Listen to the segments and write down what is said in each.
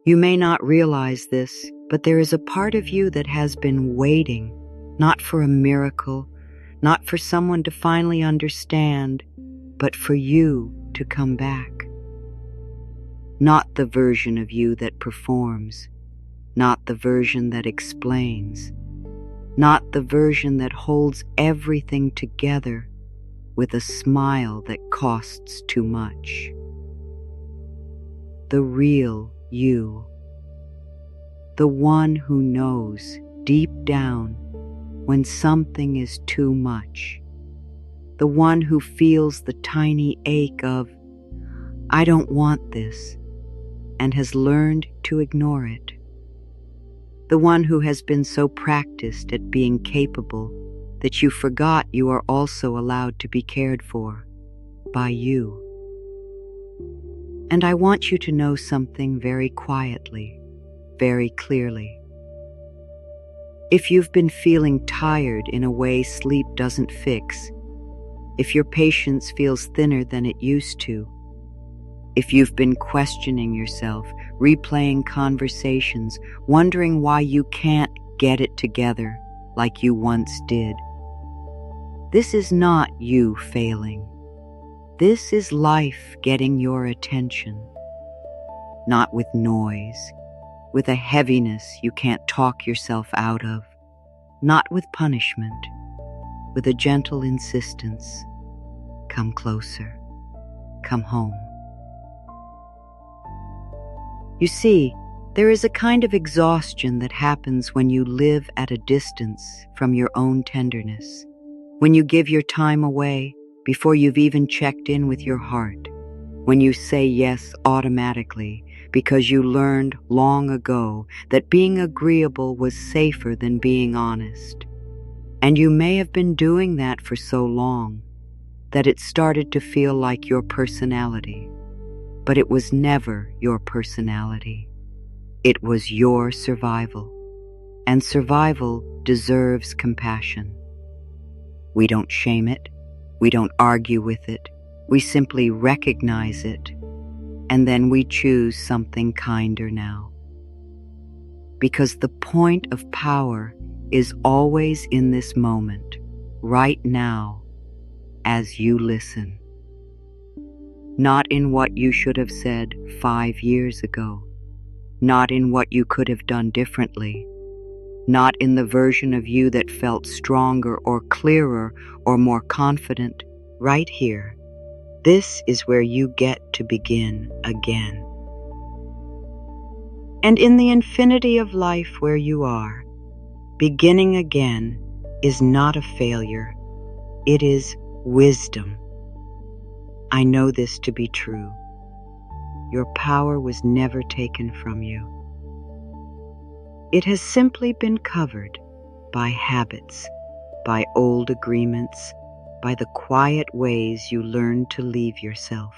You may not realize this, but there is a part of you that has been waiting, not for a miracle, not for someone to finally understand, but for you to come back. Not the version of you that performs, not the version that explains, not the version that holds everything together with a smile that costs too much. The real you. The one who knows deep down when something is too much. The one who feels the tiny ache of, I don't want this, and has learned to ignore it. The one who has been so practiced at being capable that you forgot you are also allowed to be cared for by you. And I want you to know something very quietly, very clearly. If you've been feeling tired in a way sleep doesn't fix, if your patience feels thinner than it used to, if you've been questioning yourself, replaying conversations, wondering why you can't get it together like you once did, this is not you failing. This is life getting your attention, not with noise, with a heaviness you can't talk yourself out of, not with punishment, with a gentle insistence. Come closer, come home. You see, there is a kind of exhaustion that happens when you live at a distance from your own tenderness, when you give your time away before you've even checked in with your heart, when you say yes automatically because you learned long ago that being agreeable was safer than being honest. And you may have been doing that for so long that it started to feel like your personality, but it was never your personality. It was your survival, and survival deserves compassion. We don't shame it. We don't argue with it. We simply recognize it, and then we choose something kinder now. Because the point of power is always in this moment, right now, as you listen. Not in what you should have said 5 years ago, not in what you could have done differently, not in the version of you that felt stronger or clearer or more confident. Right here, this is where you get to begin again. And in the infinity of life where you are, beginning again is not a failure, it is wisdom. I know this to be true. Your power was never taken from you. It has simply been covered by habits, by old agreements, by the quiet ways you learn to leave yourself.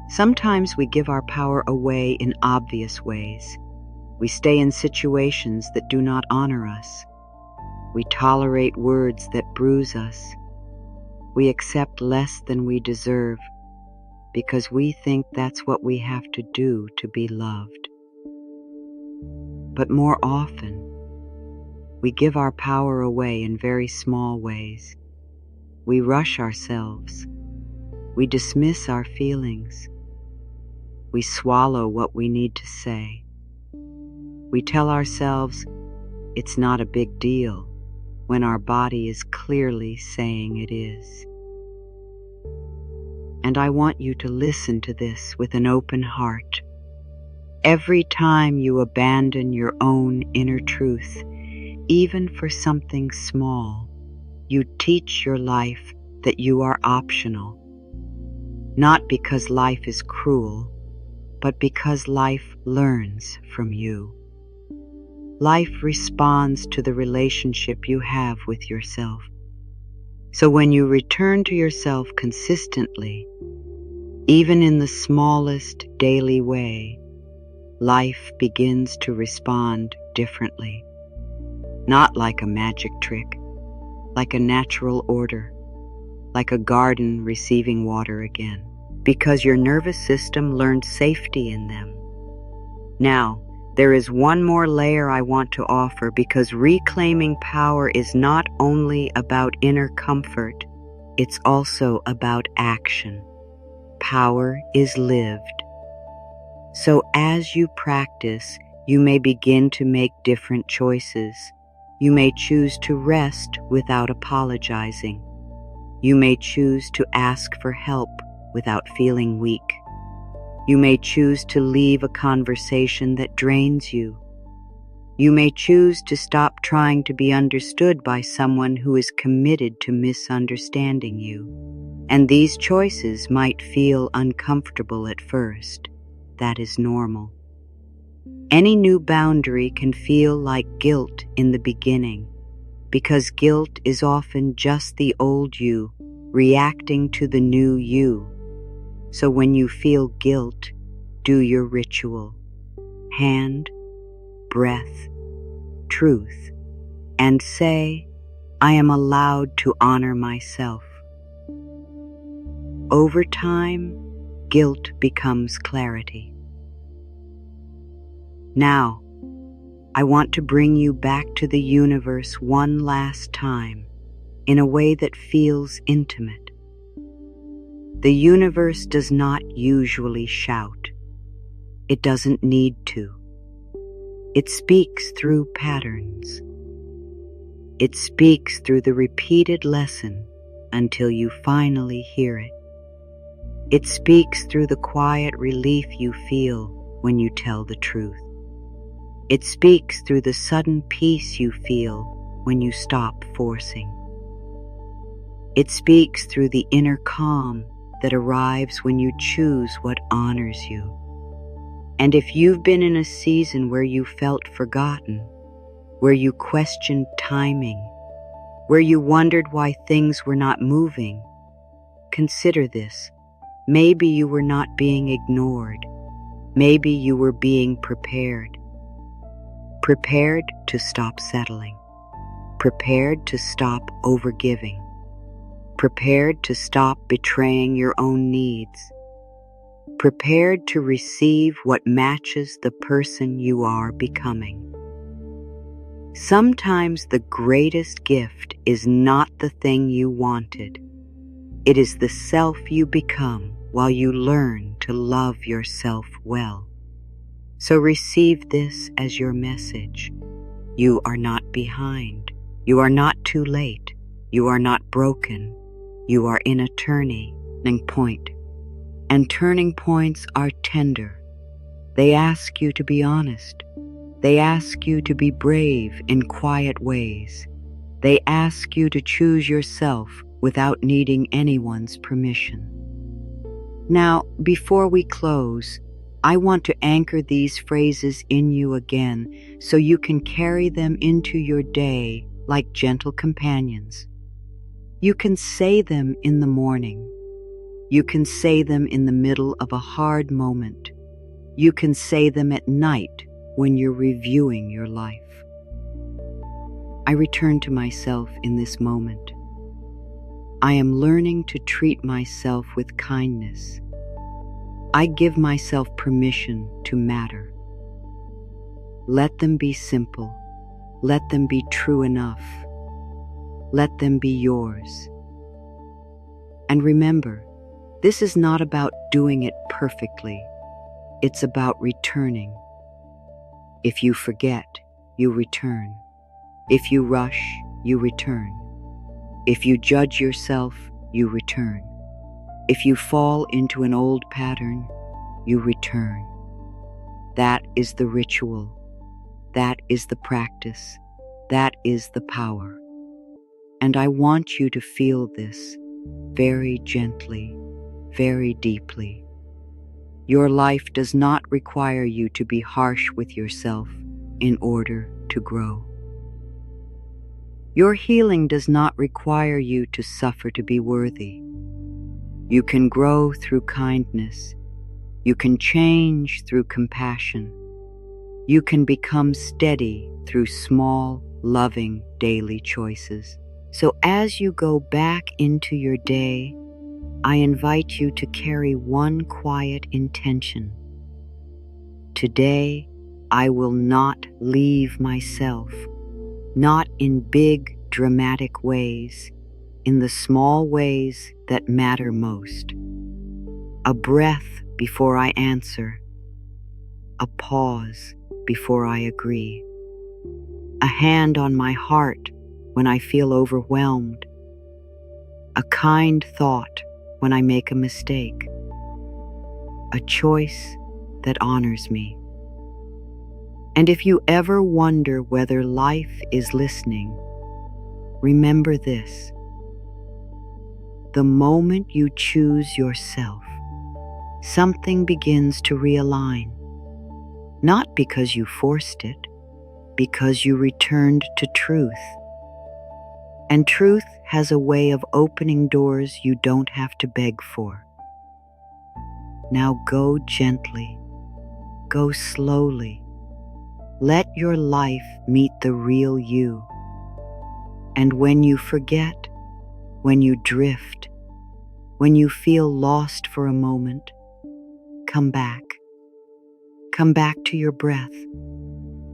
Sometimes we give our power away in obvious ways. We stay in situations that do not honor us. We tolerate words that bruise us. We accept less than we deserve because we think that's what we have to do to be loved. But more often, we give our power away in very small ways. We rush ourselves. We dismiss our feelings. We swallow what we need to say. We tell ourselves it's not a big deal when our body is clearly saying it is. And I want you to listen to this with an open heart. Every time you abandon your own inner truth, even for something small, you teach your life that you are optional. Not because life is cruel, but because life learns from you. Life responds to the relationship you have with yourself. So when you return to yourself consistently, even in the smallest daily way, life begins to respond differently. Not like a magic trick, like a natural order, like a garden receiving water again, because your nervous system learned safety in them. Now, there is one more layer I want to offer, because reclaiming power is not only about inner comfort, it's also about action. Power is lived. So as you practice, you may begin to make different choices. You may choose to rest without apologizing. You may choose to ask for help without feeling weak. You may choose to leave a conversation that drains you. You may choose to stop trying to be understood by someone who is committed to misunderstanding you. And these choices might feel uncomfortable at first. That is normal. Any new boundary can feel like guilt in the beginning, because guilt is often just the old you reacting to the new you. So when you feel guilt, do your ritual. Hand, breath, truth, and say, I am allowed to honor myself. Over time, guilt becomes clarity. Now, I want to bring you back to the universe one last time, in a way that feels intimate. The universe does not usually shout. It doesn't need to. It speaks through patterns. It speaks through the repeated lesson until you finally hear it. It speaks through the quiet relief you feel when you tell the truth. It speaks through the sudden peace you feel when you stop forcing. It speaks through the inner calm that arrives when you choose what honors you. And if you've been in a season where you felt forgotten, where you questioned timing, where you wondered why things were not moving, consider this. Maybe you were not being ignored. Maybe you were being prepared. Prepared to stop settling. Prepared to stop overgiving. Prepared to stop betraying your own needs. Prepared to receive what matches the person you are becoming. Sometimes the greatest gift is not the thing you wanted. It is the self you become while you learn to love yourself well. So receive this as your message. You are not behind. You are not too late. You are not broken. You are in a turning point. And turning points are tender. They ask you to be honest. They ask you to be brave in quiet ways. They ask you to choose yourself without needing anyone's permission. Now, before we close, I want to anchor these phrases in you again so you can carry them into your day like gentle companions. You can say them in the morning. You can say them in the middle of a hard moment. You can say them at night when you're reviewing your life. I return to myself in this moment. I am learning to treat myself with kindness. I give myself permission to matter. Let them be simple. Let them be true enough. Let them be yours. And remember, this is not about doing it perfectly. It's about returning. If you forget, you return. If you rush, you return. If you judge yourself, you return. If you fall into an old pattern, you return. That is the ritual. That is the practice. That is the power. And I want you to feel this very gently, very deeply. Your life does not require you to be harsh with yourself in order to grow. Your healing does not require you to suffer to be worthy. You can grow through kindness. You can change through compassion. You can become steady through small, loving, daily choices. So as you go back into your day, I invite you to carry one quiet intention. Today, I will not leave myself, not in big, dramatic ways, in the small ways that matter most. A breath before I answer, a pause before I agree, a hand on my heart when I feel overwhelmed, a kind thought when I make a mistake, a choice that honors me. And if you ever wonder whether life is listening, remember this: the moment you choose yourself, something begins to realign, not because you forced it, because you returned to truth. And truth has a way of opening doors you don't have to beg for. Now go gently, go slowly. Let your life meet the real you. And when you forget, when you drift, when you feel lost for a moment, come back. Come back to your breath.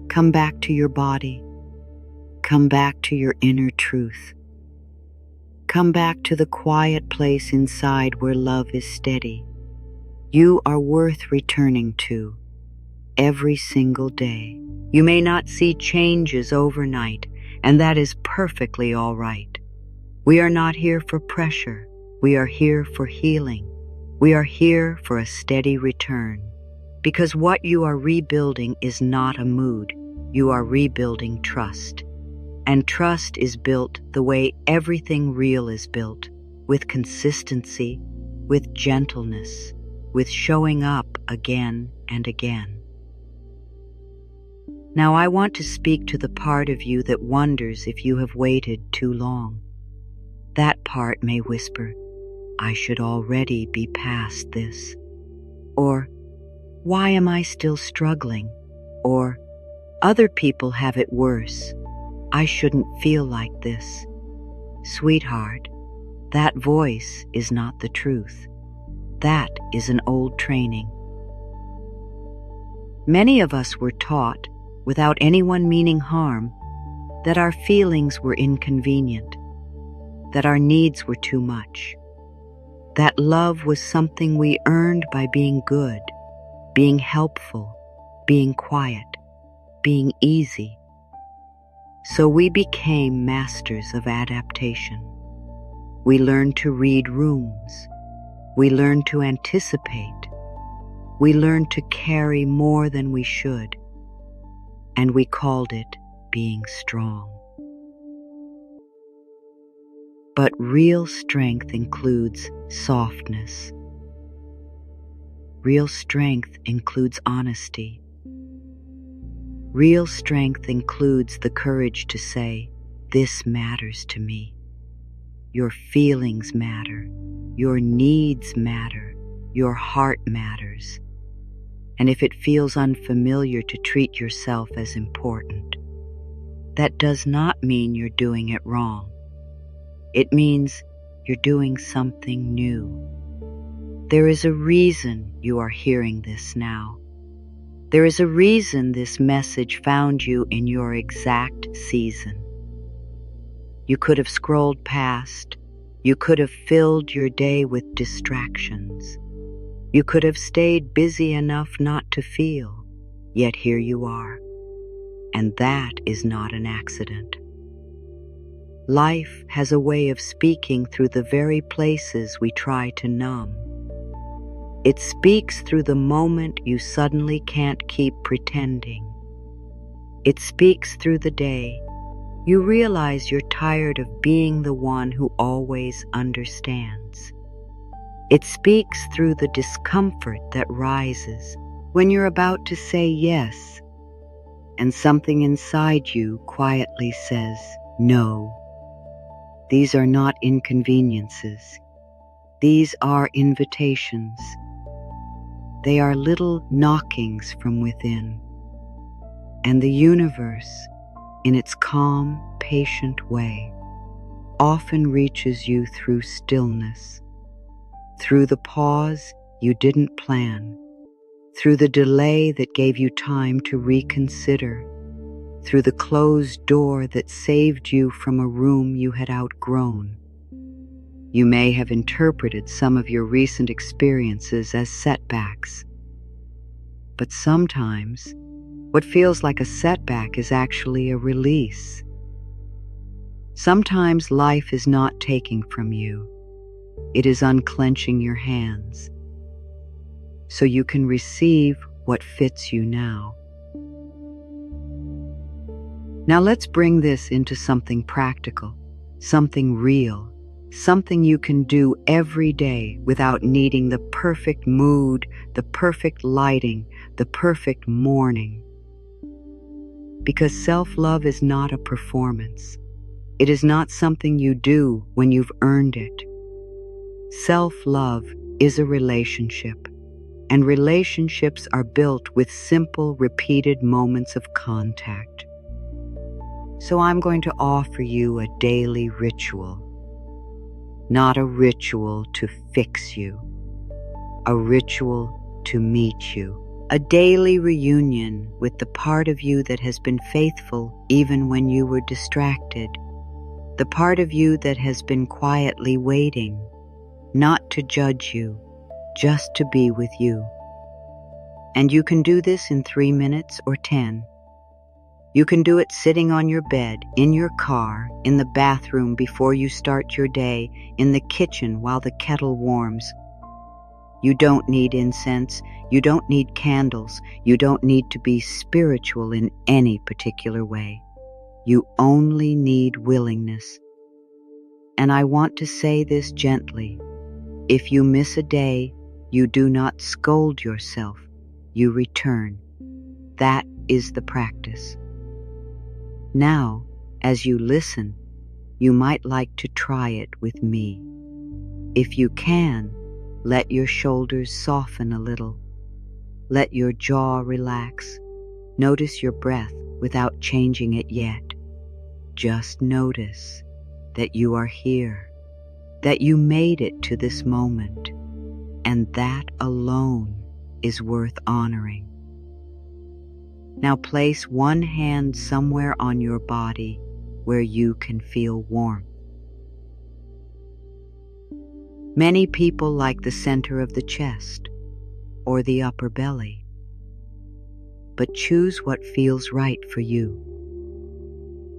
Come back to your body. Come back to your inner truth. Come back to the quiet place inside where love is steady. You are worth returning to every single day. You may not see changes overnight, and that is perfectly all right. We are not here for pressure. We are here for healing. We are here for a steady return. Because what you are rebuilding is not a mood. You are rebuilding trust. And trust is built the way everything real is built, with consistency, with gentleness, with showing up again and again. Now I want to speak to the part of you that wonders if you have waited too long. That part may whisper, I should already be past this. Or, why am I still struggling? Or, other people have it worse. I shouldn't feel like this. Sweetheart, that voice is not the truth. That is an old training. Many of us were taught, without anyone meaning harm, that our feelings were inconvenient, that our needs were too much, that love was something we earned by being good, being helpful, being quiet, being easy. So we became masters of adaptation. We learned to read rooms. We learned to anticipate. We learned to carry more than we should. And we called it being strong. But real strength includes softness. Real strength includes honesty. Real strength includes the courage to say, this matters to me. Your feelings matter. Your needs matter. Your heart matters. And if it feels unfamiliar to treat yourself as important, that does not mean you're doing it wrong. It means you're doing something new. There is a reason you are hearing this now. There is a reason this message found you in your exact season. You could have scrolled past. You could have filled your day with distractions. You could have stayed busy enough not to feel, yet here you are. And that is not an accident. Life has a way of speaking through the very places we try to numb. It speaks through the moment you suddenly can't keep pretending. It speaks through the day you realize you're tired of being the one who always understands. It speaks through the discomfort that rises when you're about to say yes, and something inside you quietly says no. These are not inconveniences. These are invitations. They are little knockings from within. And the universe, in its calm, patient way, often reaches you through stillness, through the pause you didn't plan, through the delay that gave you time to reconsider, through the closed door that saved you from a room you had outgrown. You may have interpreted some of your recent experiences as setbacks. But sometimes, what feels like a setback is actually a release. Sometimes life is not taking from you. It is unclenching your hands, so you can receive what fits you now. Now let's bring this into something practical, something real, something you can do every day without needing the perfect mood, the perfect lighting, the perfect morning. Because self-love is not a performance. It is not something you do when you've earned it. Self-love is a relationship, and relationships are built with simple, repeated moments of contact. So I'm going to offer you a daily ritual. Not a ritual to fix you, a ritual to meet you, a daily reunion with the part of you that has been faithful even when you were distracted, the part of you that has been quietly waiting, not to judge you, just to be with you. And you can do this in 3 minutes or 10. You can do it sitting on your bed, in your car, in the bathroom before you start your day, in the kitchen while the kettle warms. You don't need incense, you don't need candles, you don't need to be spiritual in any particular way. You only need willingness. And I want to say this gently. If you miss a day, you do not scold yourself, you return. That is the practice. Now, as you listen, you might like to try it with me. If you can, let your shoulders soften a little. Let your jaw relax. Notice your breath without changing it yet. Just notice that you are here, that you made it to this moment, and that alone is worth honoring. Now place one hand somewhere on your body where you can feel warmth. Many people like the center of the chest or the upper belly, but choose what feels right for you.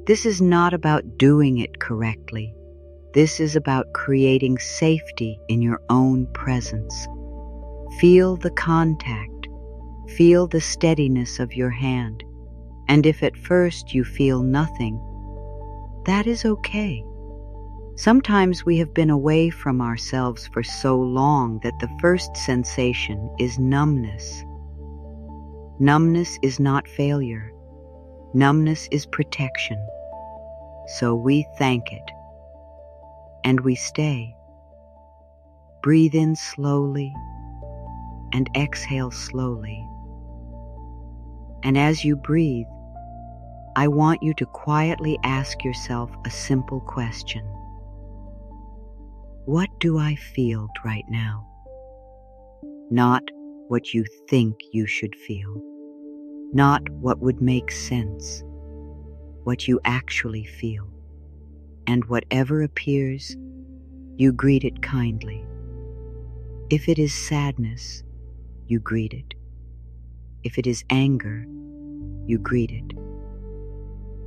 This is not about doing it correctly. This is about creating safety in your own presence. Feel the contact. Feel the steadiness of your hand. And if at first you feel nothing, that is okay. Sometimes we have been away from ourselves for so long that the first sensation is numbness. Numbness is not failure. Numbness is protection. So we thank it. And we stay. Breathe in slowly and exhale slowly. And as you breathe, I want you to quietly ask yourself a simple question. What do I feel right now? Not what you think you should feel. Not what would make sense. What you actually feel. And whatever appears, you greet it kindly. If it is sadness, you greet it. If it is anger, you greet it.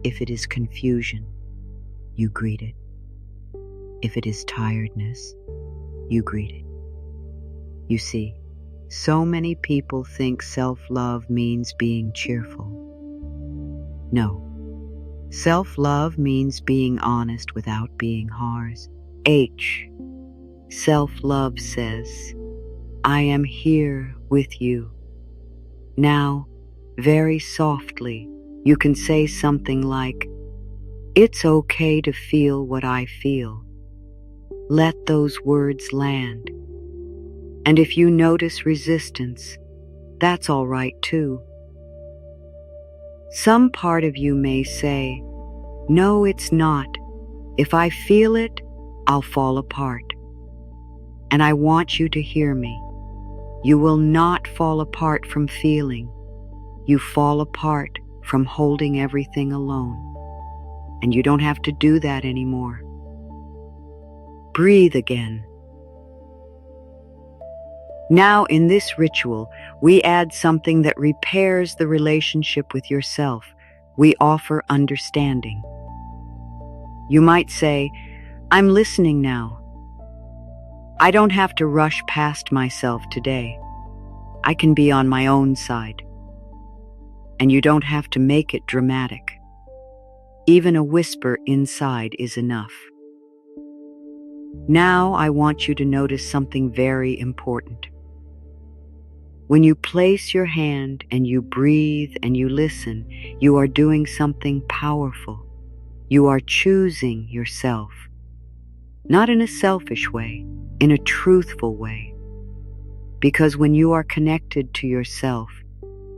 If it is confusion, you greet it. If it is tiredness, you greet it. You see, so many people think self-love means being cheerful. No. Self-love means being honest without being harsh. Self-love says, I am here with you. Now, very softly, you can say something like, it's okay to feel what I feel. Let those words land. And if you notice resistance, that's all right too. Some part of you may say, no, it's not. If I feel it, I'll fall apart. And I want you to hear me. You will not fall apart from feeling. You fall apart from holding everything alone. And you don't have to do that anymore. Breathe again. Now, in this ritual, we add something that repairs the relationship with yourself. We offer understanding. You might say, "I'm listening now. I don't have to rush past myself today. I can be on my own side." And you don't have to make it dramatic. Even a whisper inside is enough. Now I want you to notice something very important. When you place your hand and you breathe and you listen, you are doing something powerful. You are choosing yourself. Not in a selfish way, in a truthful way. Because when you are connected to yourself,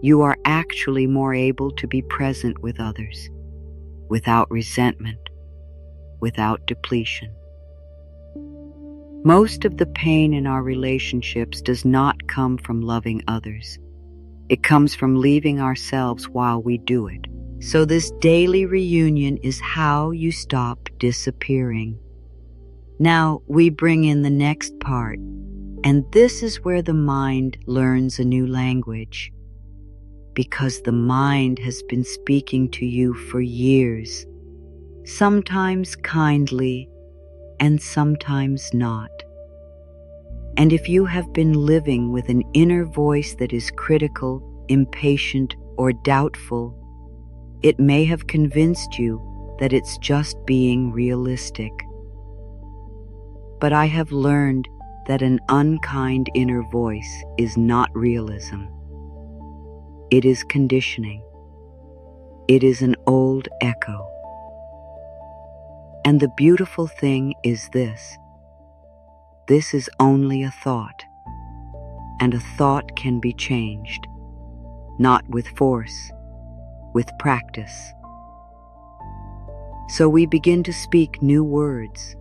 you are actually more able to be present with others, without resentment, without depletion. Most of the pain in our relationships does not come from loving others. It comes from leaving ourselves while we do it. So this daily reunion is how you stop disappearing. Now we bring in the next part, and this is where the mind learns a new language. Because the mind has been speaking to you for years, sometimes kindly and sometimes not. And if you have been living with an inner voice that is critical, impatient, or doubtful, it may have convinced you that it's just being realistic. But I have learned that an unkind inner voice is not realism. It is conditioning. It is an old echo. And the beautiful thing is this. This is only a thought, and a thought can be changed, not with force, with practice. So we begin to speak new words,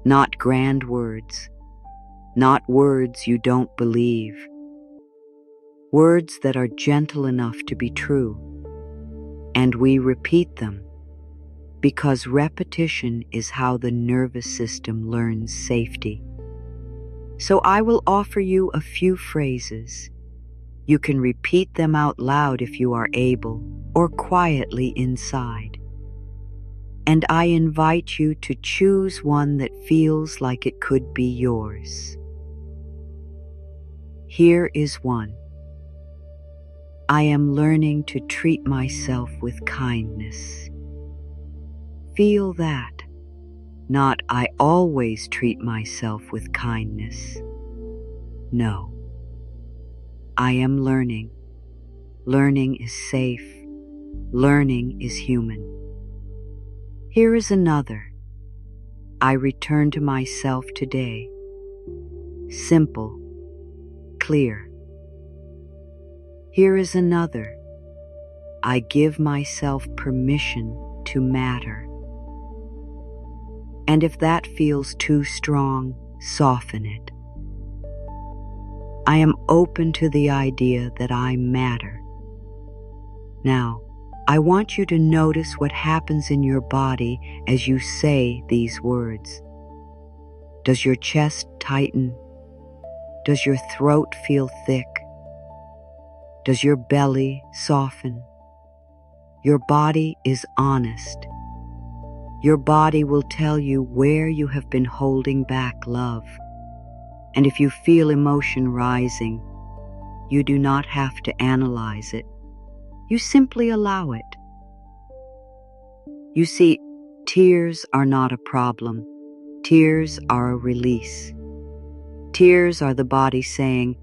not grand words, not words you don't believe, words that are gentle enough to be true, and we repeat them because repetition is how the nervous system learns safety. So I will offer you a few phrases. You can repeat them out loud if you are able, or quietly inside. And I invite you to choose one that feels like it could be yours. Here is one. I am learning to treat myself with kindness. Feel that. Not I always treat myself with kindness. No. I am learning. Learning is safe. Learning is human. Here is another. I return to myself today. Simple. Clear. Here is another. I give myself permission to matter. And if that feels too strong, soften it. I am open to the idea that I matter. Now, I want you to notice what happens in your body as you say these words. Does your chest tighten? Does your throat feel thick? Does your belly soften? Your body is honest. Your body will tell you where you have been holding back love. And if you feel emotion rising, you do not have to analyze it. You simply allow it. You see, tears are not a problem. Tears are a release. Tears are the body saying,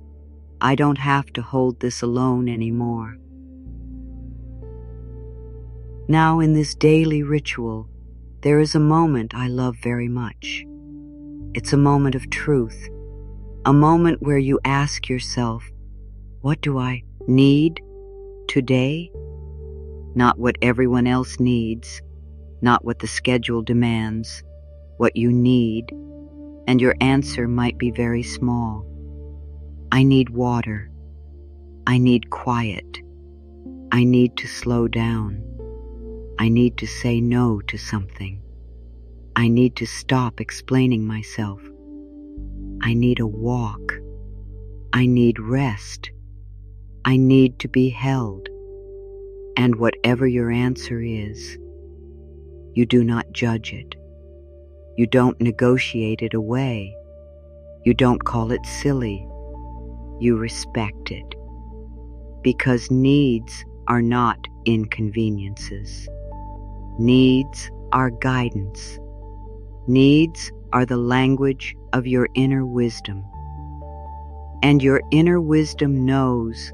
I don't have to hold this alone anymore. Now in this daily ritual, there is a moment I love very much. It's a moment of truth, a moment where you ask yourself, what do I need today? Not what everyone else needs, not what the schedule demands, what you need, and your answer might be very small. I need water. I need quiet. I need to slow down. I need to say no to something. I need to stop explaining myself. I need a walk. I need rest. I need to be held. And whatever your answer is, you do not judge it. You don't negotiate it away. You don't call it silly. You respect it. Because needs are not inconveniences. Needs are guidance. Needs are the language of your inner wisdom. And your inner wisdom knows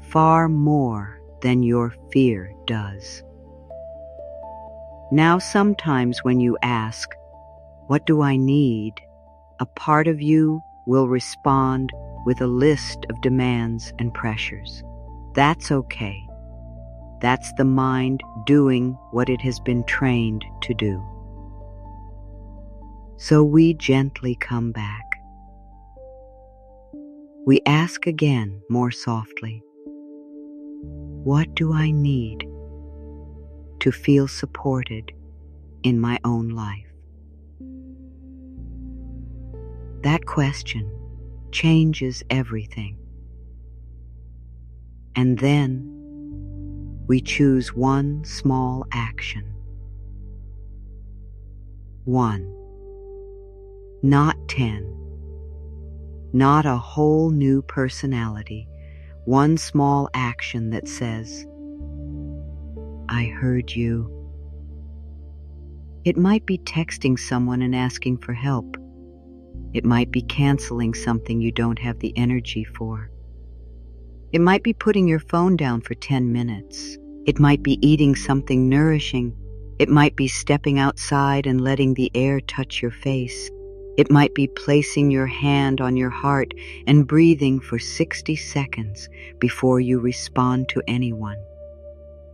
far more than your fear does. Now sometimes when you ask, "What do I need?" a part of you will respond with a list of demands and pressures. That's okay. That's the mind doing what it has been trained to do. So we gently come back. We ask again more softly, "What do I need to feel supported in my own life?" That question changes everything. And then we choose one small action. One, not 10, not a whole new personality. One small action that says, "I heard you." It might be texting someone and asking for help. It might be canceling something you don't have the energy for. It might be putting your phone down for 10 minutes. It might be eating something nourishing. It might be stepping outside and letting the air touch your face. It might be placing your hand on your heart and breathing for 60 seconds before you respond to anyone.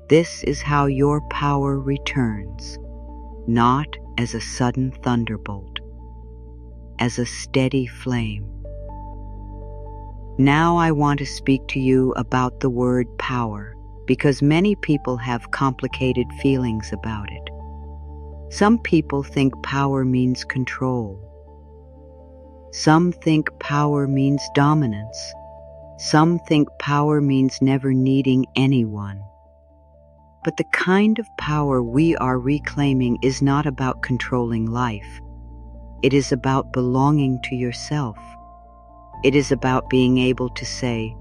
This is how your power returns, not as a sudden thunderbolt, as a steady flame. Now I want to speak to you about the word power, because many people have complicated feelings about it. Some people think power means control. Some think power means dominance. Some think power means never needing anyone. But the kind of power we are reclaiming is not about controlling life. It is about belonging to yourself. It is about being able to say,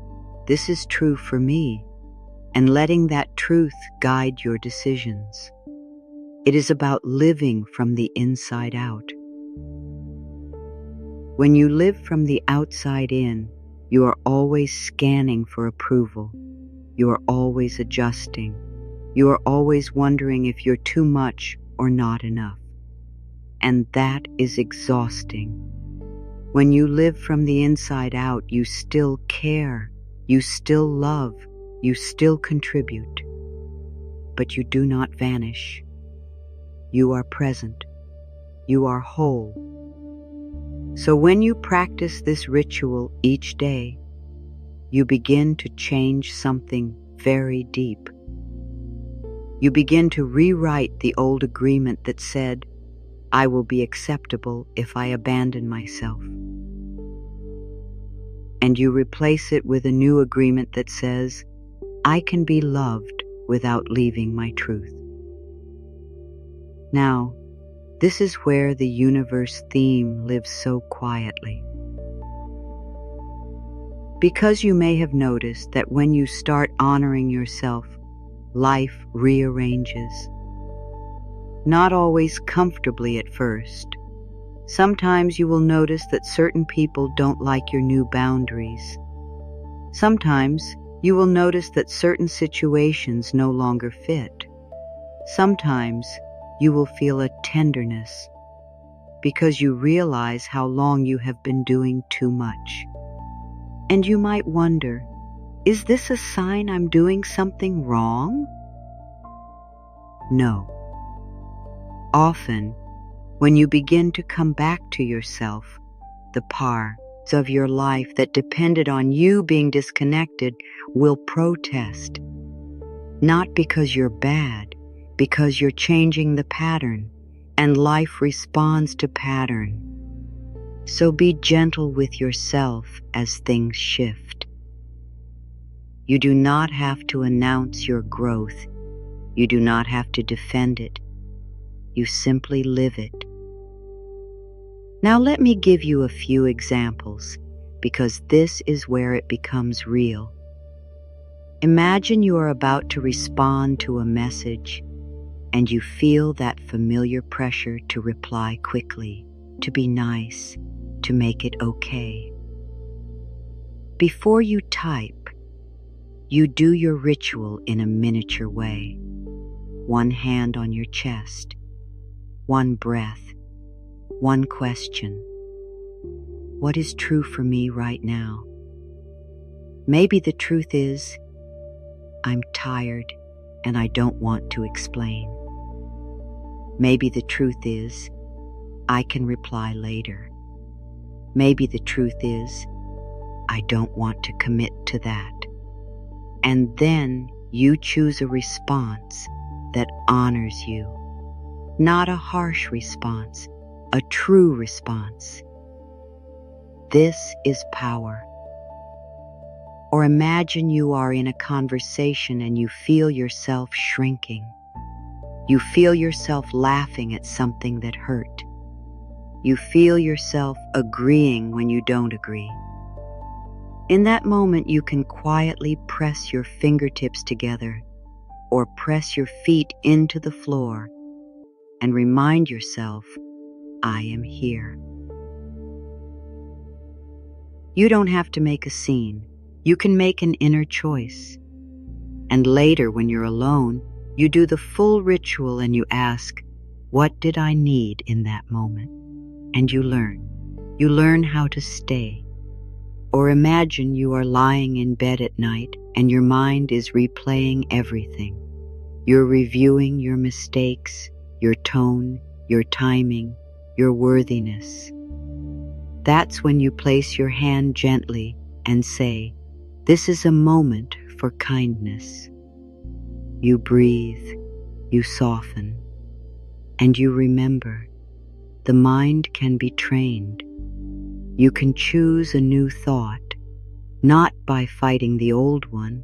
"This is true for me," and letting that truth guide your decisions. It is about living from the inside out. When you live from the outside in, you are always scanning for approval. You are always adjusting. You are always wondering if you're too much or not enough. And that is exhausting. When you live from the inside out, you still care, you still love, you still contribute. But you do not vanish. You are present. You are whole. So when you practice this ritual each day, you begin to change something very deep. You begin to rewrite the old agreement that said, "I will be acceptable if I abandon myself." And you replace it with a new agreement that says, "I can be loved without leaving my truth." Now, this is where the universe theme lives so quietly. Because you may have noticed that when you start honoring yourself, life rearranges. Not always comfortably at first. Sometimes you will notice that certain people don't like your new boundaries. Sometimes you will notice that certain situations no longer fit. Sometimes you will feel a tenderness because you realize how long you have been doing too much. And you might wonder, is this a sign I'm doing something wrong? No. Often, when you begin to come back to yourself, the par of your life that depended on you being disconnected will protest. Not because you're bad, because you're changing the pattern, and life responds to pattern. So be gentle with yourself as things shift. You do not have to announce your growth. You do not have to defend it. You simply live it. Now let me give you a few examples, because this is where it becomes real. Imagine you are about to respond to a message, and you feel that familiar pressure to reply quickly, to be nice, to make it okay. Before you type, you do your ritual in a miniature way. One hand on your chest, one breath, one question. What is true for me right now? Maybe the truth is, I'm tired and I don't want to explain. Maybe the truth is, I can reply later. Maybe the truth is, I don't want to commit to that. And then you choose a response that honors you. Not a harsh response, a true response. This is power. Or imagine you are in a conversation and you feel yourself shrinking. You feel yourself laughing at something that hurt. You feel yourself agreeing when you don't agree. In that moment, you can quietly press your fingertips together or press your feet into the floor and remind yourself, I am here. You don't have to make a scene. You can make an inner choice. And later, when you're alone, you do the full ritual and you ask, what did I need in that moment? And you learn. You learn how to stay. Or imagine you are lying in bed at night and your mind is replaying everything. You're reviewing your mistakes, your tone, your timing, your worthiness. That's when you place your hand gently and say, this is a moment for kindness. You breathe, you soften, and you remember, the mind can be trained. You can choose a new thought, not by fighting the old one,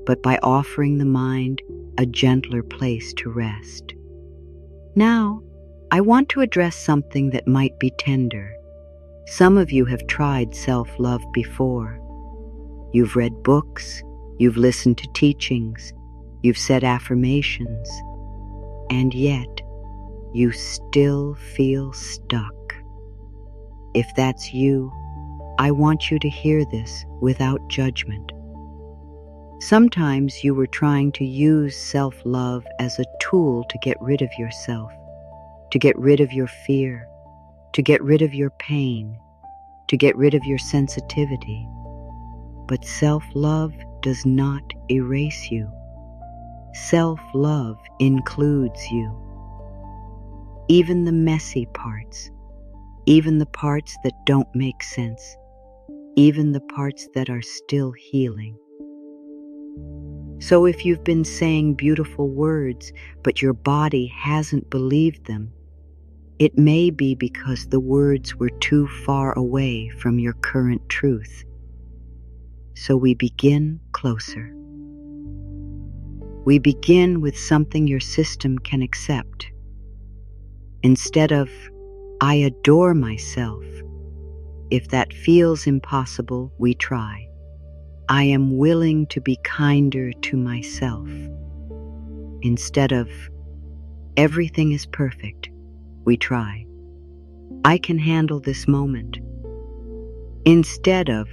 but by offering the mind a gentler place to rest. Now, I want to address something that might be tender. Some of you have tried self-love before. You've read books, you've listened to teachings, you've said affirmations, and yet you still feel stuck. If that's you, I want you to hear this without judgment. Sometimes you were trying to use self-love as a tool to get rid of yourself, to get rid of your fear, to get rid of your pain, to get rid of your sensitivity. But self-love does not erase you. Self-love includes you. Even the messy parts, even the parts that don't make sense, even the parts that are still healing. So if you've been saying beautiful words, but your body hasn't believed them, it may be because the words were too far away from your current truth. So we begin closer. We begin with something your system can accept. Instead of, I adore myself, if that feels impossible, we try. I am willing to be kinder to myself. Instead of, everything is perfect, we try. I can handle this moment. Instead of,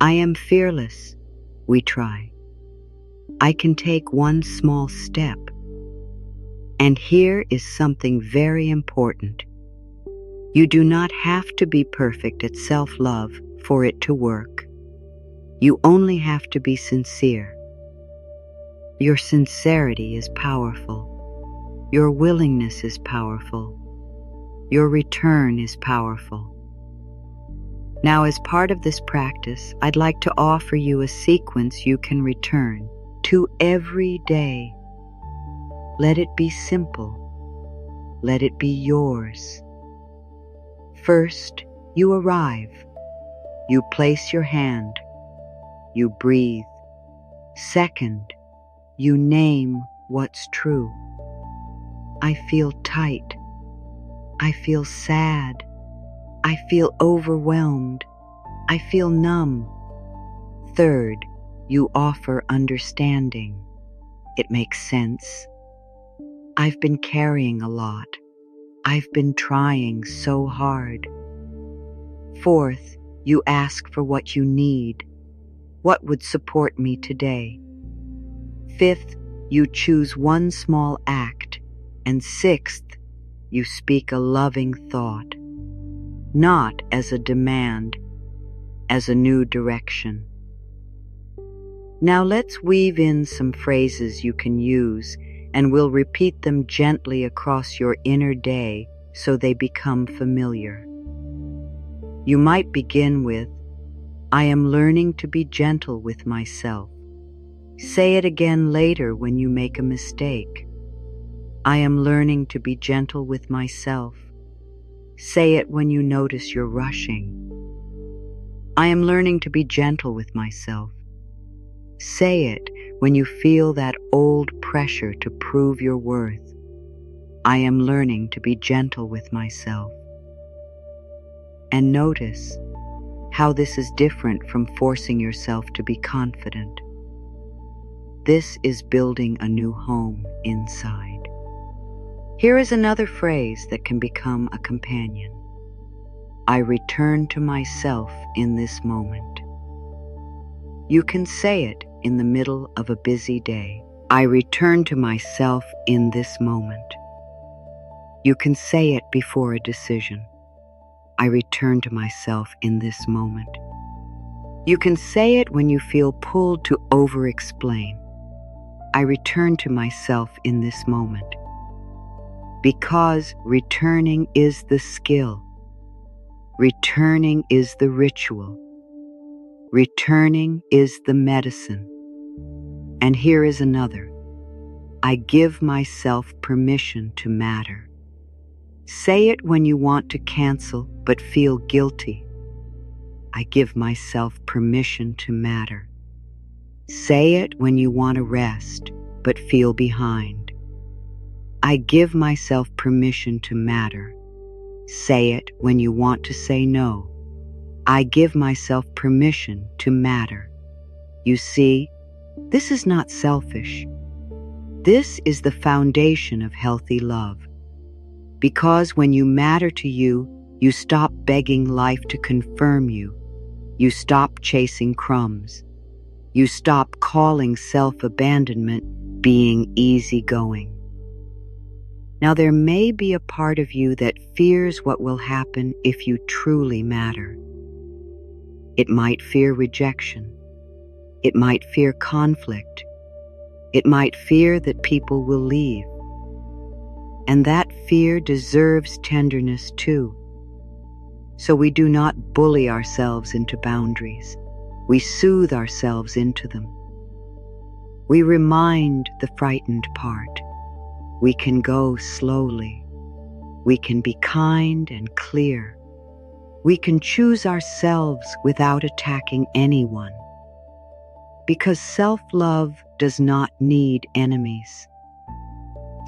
I am fearless, we try. I can take one small step. And here is something very important. You do not have to be perfect at self-love for it to work. You only have to be sincere. Your sincerity is powerful. Your willingness is powerful. Your return is powerful. Now, as part of this practice, I'd like to offer you a sequence you can return to every day. Let it be simple. Let it be yours. First, you arrive. You place your hand. You breathe. Second, you name what's true. I feel tight. I feel sad. I feel overwhelmed. I feel numb. Third, you offer understanding. It makes sense. I've been carrying a lot. I've been trying so hard. Fourth, you ask for what you need. What would support me today? Fifth, you choose one small act. And sixth, you speak a loving thought. Not as a demand, as a new direction. Now let's weave in some phrases you can use, and we'll repeat them gently across your inner day so they become familiar. You might begin with, I am learning to be gentle with myself. Say it again later when you make a mistake. I am learning to be gentle with myself. Say it when you notice you're rushing. I am learning to be gentle with myself. Say it when you feel that old pressure to prove your worth. I am learning to be gentle with myself. And notice how this is different from forcing yourself to be confident. This is building a new home inside. Here is another phrase that can become a companion. I return to myself in this moment. You can say it in the middle of a busy day. I return to myself in this moment. You can say it before a decision. I return to myself in this moment. You can say it when you feel pulled to over-explain. I return to myself in this moment. Because returning is the skill. Returning is the ritual. Returning is the medicine. And here is another. I give myself permission to matter. Say it when you want to cancel but feel guilty. I give myself permission to matter. Say it when you want to rest but feel behind. I give myself permission to matter. Say it when you want to say no. I give myself permission to matter. You see, this is not selfish. This is the foundation of healthy love. Because when you matter to you, you stop begging life to confirm you. You stop chasing crumbs. You stop calling self-abandonment being easygoing. Now, there may be a part of you that fears what will happen if you truly matter. It might fear rejection. It might fear conflict. It might fear that people will leave. And that fear deserves tenderness too. So we do not bully ourselves into boundaries. We soothe ourselves into them. We remind the frightened part. We can go slowly. We can be kind and clear. We can choose ourselves without attacking anyone. Because self-love does not need enemies.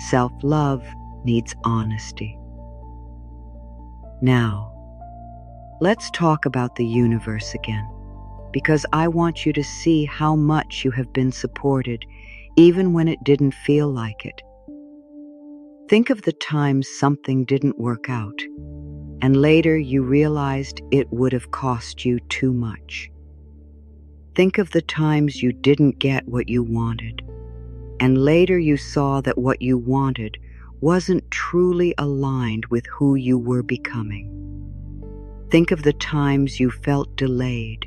Self-love needs honesty. Now, let's talk about the universe again, because I want you to see how much you have been supported, even when it didn't feel like it. Think of the times something didn't work out, and later you realized it would have cost you too much. Think of the times you didn't get what you wanted, and later you saw that what you wanted wasn't truly aligned with who you were becoming. Think of the times you felt delayed,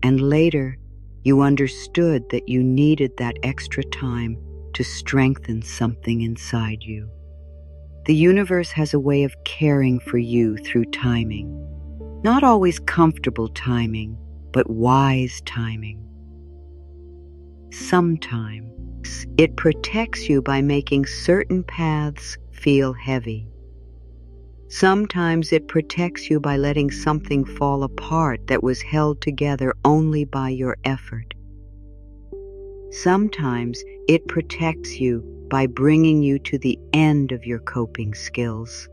and later you understood that you needed that extra time to strengthen something inside you. The universe has a way of caring for you through timing. Not always comfortable timing, but wise timing. Sometimes it protects you by making certain paths feel heavy. Sometimes it protects you by letting something fall apart that was held together only by your effort. Sometimes it protects you by bringing you to the end of your coping skills.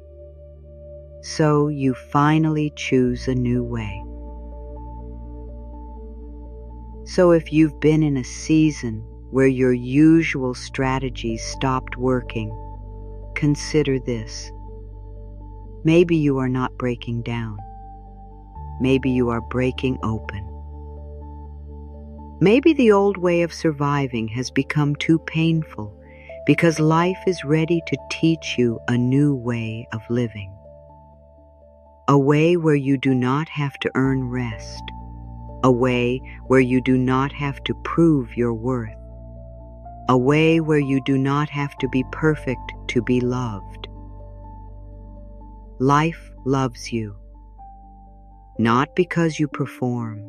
So you finally choose a new way. So if you've been in a season where your usual strategies stopped working, consider this. Maybe you are not breaking down. Maybe you are breaking open. Maybe the old way of surviving has become too painful because life is ready to teach you a new way of living. A way where you do not have to earn rest. A way where you do not have to prove your worth. A way where you do not have to be perfect to be loved. Life loves you, not because you perform,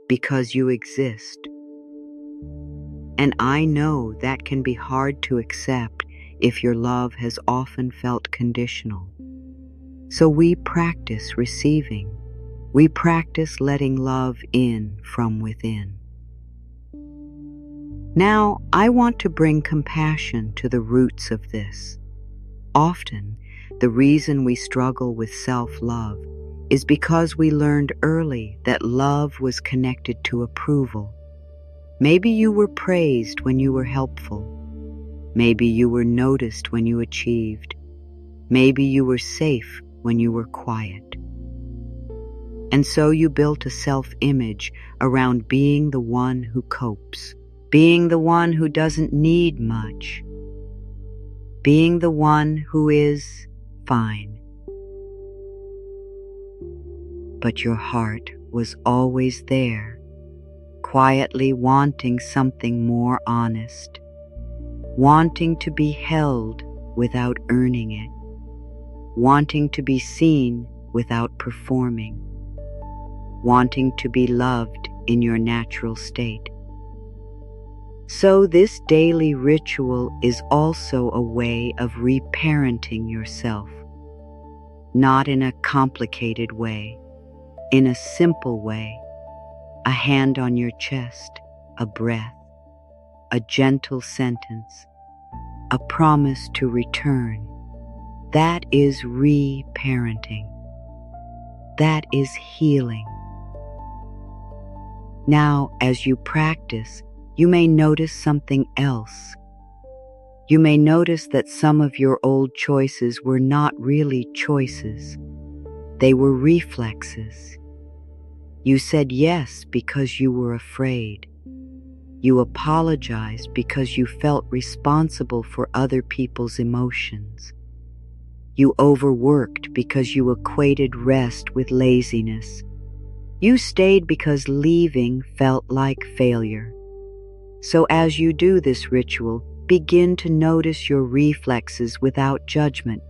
because you exist. And I know that can be hard to accept if your love has often felt conditional. So we practice receiving. We practice letting love in from within. Now, I want to bring compassion to the roots of this. Often, the reason we struggle with self-love is because we learned early that love was connected to approval. Maybe you were praised when you were helpful. Maybe you were noticed when you achieved. Maybe you were safe when you were quiet. And so you built a self-image around being the one who copes, being the one who doesn't need much, being the one who is fine. But your heart was always there, quietly wanting something more honest, wanting to be held without earning it, wanting to be seen without performing, wanting to be loved in your natural state. So this daily ritual is also a way of reparenting yourself, not in a complicated way, in a simple way, a hand on your chest, a breath, a gentle sentence, a promise to return. That is reparenting. That is healing. Now, as you practice, you may notice something else. You may notice that some of your old choices were not really choices. They were reflexes. You said yes because you were afraid. You apologized because you felt responsible for other people's emotions. You overworked because you equated rest with laziness. You stayed because leaving felt like failure. So as you do this ritual, begin to notice your reflexes without judgment.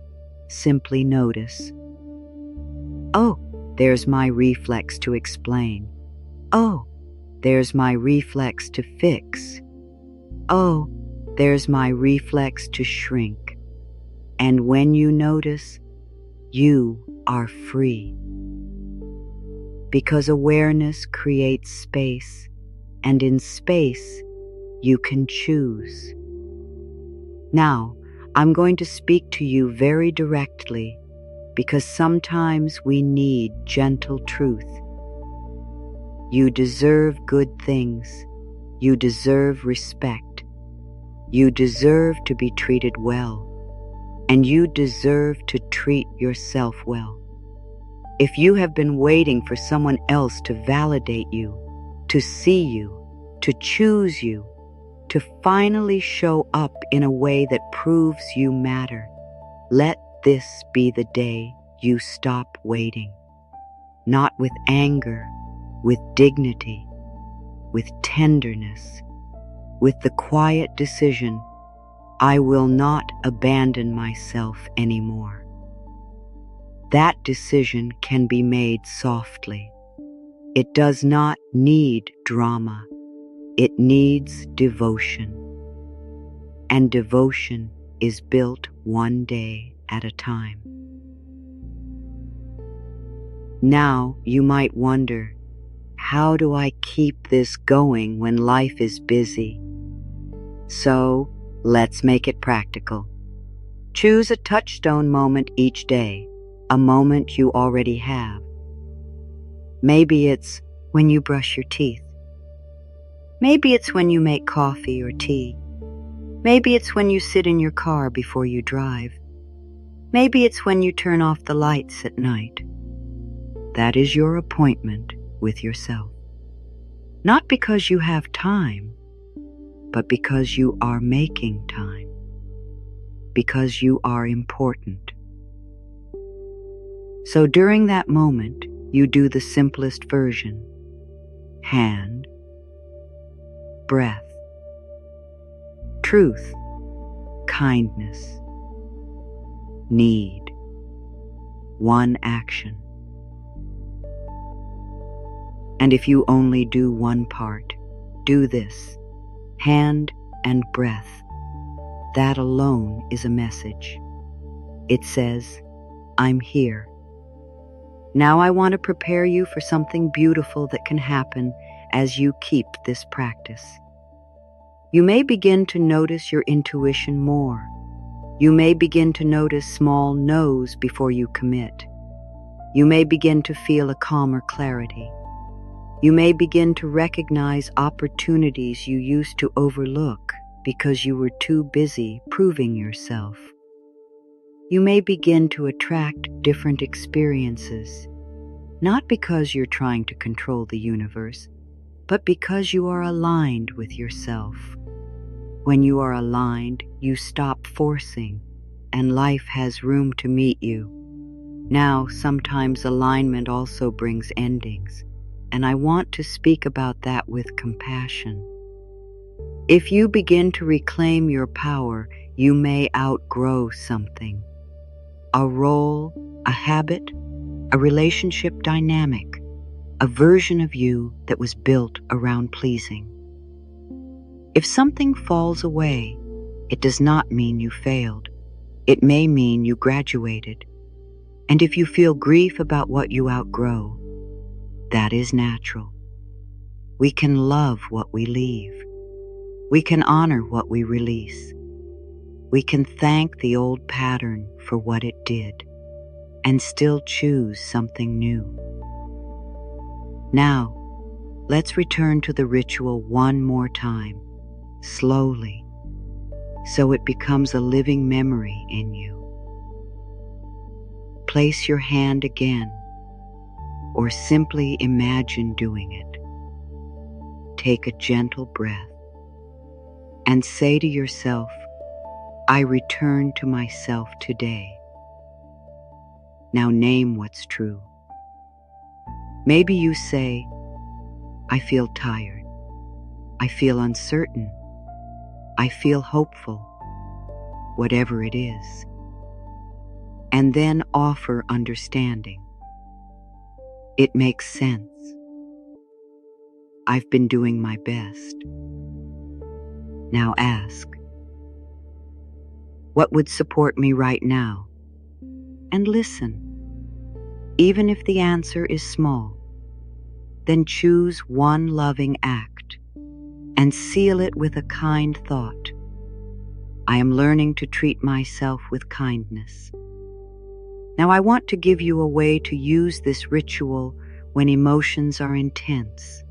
Simply notice. Oh, there's my reflex to explain. Oh, there's my reflex to fix. Oh, there's my reflex to shrink. And when you notice, you are free. Because awareness creates space, and in space, you can choose. Now, I'm going to speak to you very directly, because sometimes we need gentle truth. You deserve good things. You deserve respect. You deserve to be treated well. And you deserve to treat yourself well. If you have been waiting for someone else to validate you, to see you, to choose you, to finally show up in a way that proves you matter, let this be the day you stop waiting. Not with anger, with dignity, with tenderness, with the quiet decision, I will not abandon myself anymore. that decision can be made softly. It does not need drama. It needs devotion. And devotion is built one day at a time. Now you might wonder, how do I keep this going when life is busy? So let's make it practical. Choose a touchstone moment each day, a moment you already have. Maybe it's when you brush your teeth. Maybe it's when you make coffee or tea. Maybe it's when you sit in your car before you drive. Maybe it's when you turn off the lights at night. That is your appointment with yourself. Not because you have time, but because you are making time. Because you are important. So during that moment, you do the simplest version. Hand, breath, truth, kindness, need, one action. And if you only do one part, do this, hand and breath. That alone is a message. It says, I'm here. Now I want to prepare you for something beautiful that can happen as you keep this practice. You may begin to notice your intuition more. You may begin to notice small no's before you commit. You may begin to feel a calmer clarity. You may begin to recognize opportunities you used to overlook because you were too busy proving yourself. You may begin to attract different experiences, not because you're trying to control the universe, but because you are aligned with yourself. When you are aligned, you stop forcing, and life has room to meet you. Now, sometimes alignment also brings endings, and I want to speak about that with compassion. If you begin to reclaim your power, you may outgrow something. A role, a habit, a relationship dynamic, a version of you that was built around pleasing. If something falls away, it does not mean you failed. It may mean you graduated. And if you feel grief about what you outgrow, that is natural. We can love what we leave. We can honor what we release. We can thank the old pattern for what it did and still choose something new. Now, let's return to the ritual one more time, slowly, so it becomes a living memory in you. Place your hand again, or simply imagine doing it. Take a gentle breath and say to yourself, I return to myself today. Now name what's true. Maybe you say, I feel tired. I feel uncertain. I feel hopeful. Whatever it is. And then offer understanding. It makes sense. I've been doing my best. Now ask, what would support me right now? And listen. Even if the answer is small, then choose one loving act and seal it with a kind thought. I am learning to treat myself with kindness. Now I want to give you a way to use this ritual when emotions are intense.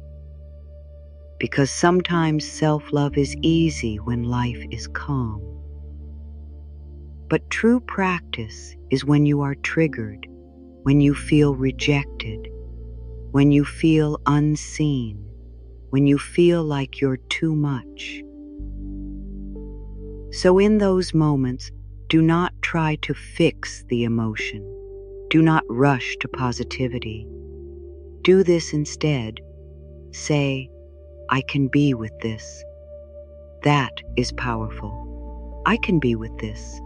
Because sometimes self-love is easy when life is calm. But true practice is when you are triggered, when you feel rejected, when you feel unseen, when you feel like you're too much. So in those moments, do not try to fix the emotion. Do not rush to positivity. Do this instead. Say, I can be with this. That is powerful. I can be with this.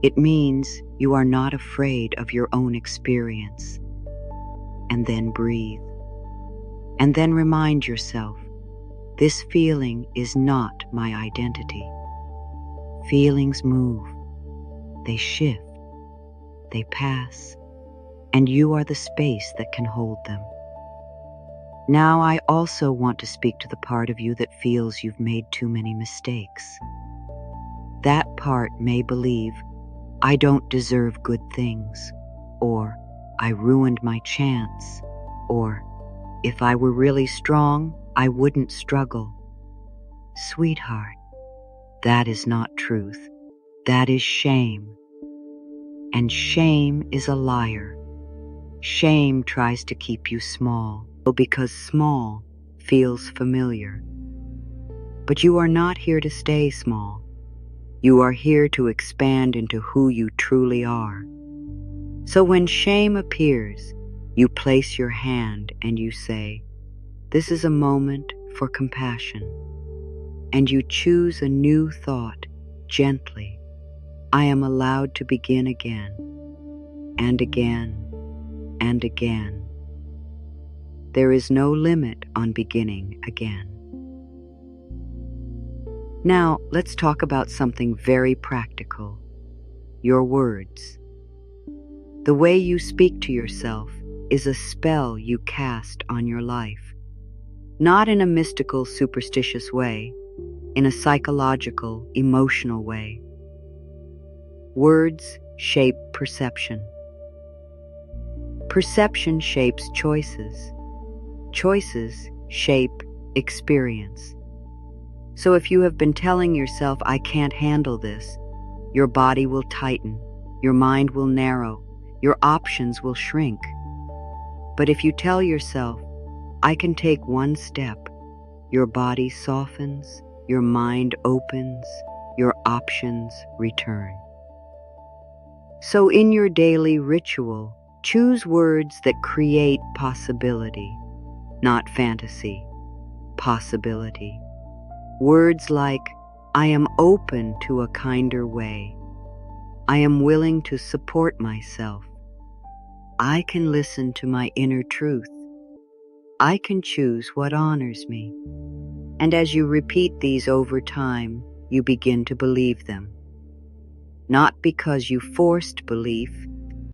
It means you are not afraid of your own experience. And then breathe. And then remind yourself, this feeling is not my identity. Feelings move, they shift, they pass, and you are the space that can hold them. Now I also want to speak to the part of you that feels you've made too many mistakes. That part may believe, I don't deserve good things, or I ruined my chance, or if I were really strong, I wouldn't struggle. Sweetheart, that is not truth. That is shame. And shame is a liar. Shame tries to keep you small, because small feels familiar. But you are not here to stay small. You are here to expand into who you truly are. So when shame appears, you place your hand and you say, this is a moment for compassion. And you choose a new thought gently. I am allowed to begin again, and again, and again. There is no limit on beginning again. Now, let's talk about something very practical, your words. The way you speak to yourself is a spell you cast on your life, not in a mystical, superstitious way, in a psychological, emotional way. Words shape perception. Perception shapes choices. Choices shape experience. So if you have been telling yourself, I can't handle this, your body will tighten, your mind will narrow, your options will shrink. But if you tell yourself, I can take one step, your body softens, your mind opens, your options return. So in your daily ritual, choose words that create possibility, not fantasy, possibility. Words like, I am open to a kinder way. I am willing to support myself. I can listen to my inner truth. I can choose what honors me. And as you repeat these over time, you begin to believe them. Not because you forced belief,